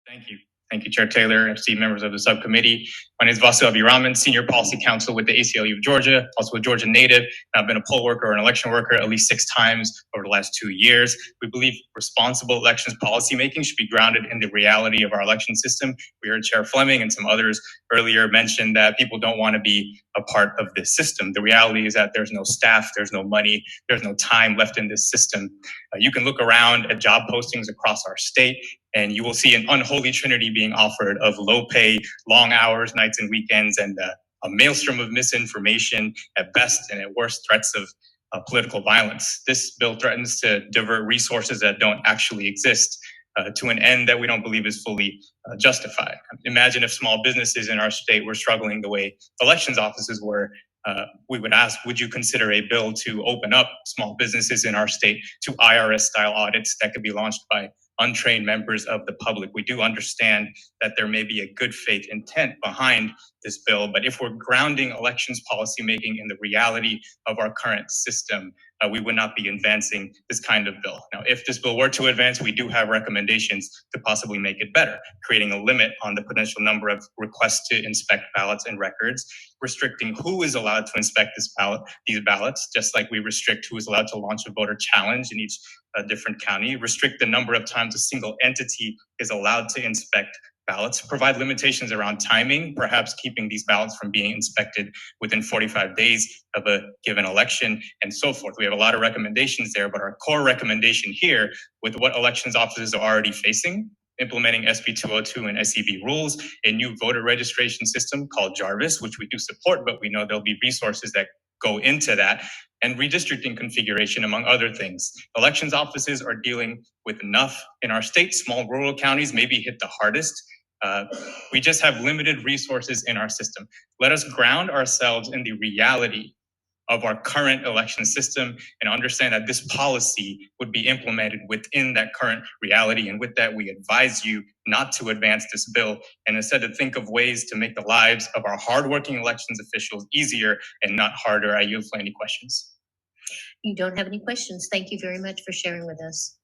Thank you. Thank you, Chair Taylor, MC members of the subcommittee. My name is Vasu Abhiraman, Senior Policy Counsel with the ACLU of Georgia, also a Georgia native. I've been a poll worker or an election worker at least 6 times over the last 2 years. We believe responsible elections policymaking should be grounded in the reality of our election system. We heard Chair Fleming and some others earlier mention that people don't want to be a part of this system. The reality is that there's no staff, there's no money, there's no time left in this system. You can look around at job postings across our state, and you will see an unholy trinity being offered of low pay, long hours, nights and weekends, and a maelstrom of misinformation at best, and at worst, threats of political violence. This bill threatens to divert resources that don't actually exist to an end that we don't believe is fully justified. Imagine if small businesses in our state were struggling the way elections offices were. We would ask, would you consider a bill to open up small businesses in our state to IRS-style audits that could be launched by untrained members of the public? We do understand that there may be a good faith intent behind this bill, but if we're grounding elections policymaking in the reality of our current system, we would not be advancing this kind of bill. Now, if this bill were to advance, we do have recommendations to possibly make it better, creating a limit on the potential number of requests to inspect ballots and records, restricting who is allowed to inspect these ballots, just like we restrict who is allowed to launch a voter challenge in each different county, restrict the number of times a single entity is allowed to inspect ballots, provide limitations around timing, perhaps keeping these ballots from being inspected within 45 days of a given election, and so forth. We have a lot of recommendations there, but our core recommendation here, with what elections offices are already facing, implementing SB 202 and SEV rules, a new voter registration system called Jarvis, which we do support, but we know there'll be resources that go into that, and redistricting configuration, among other things. Elections offices are dealing with enough in our state. Small rural counties may be hit the hardest. We just have limited resources in our system. Let us ground ourselves in the reality of our current election system and understand that this policy would be implemented within that current reality. And with that, we advise you not to advance this bill, and instead to think of ways to make the lives of our hardworking elections officials easier and not harder. I yield for any questions. You don't have any questions. Thank you very much for sharing with us.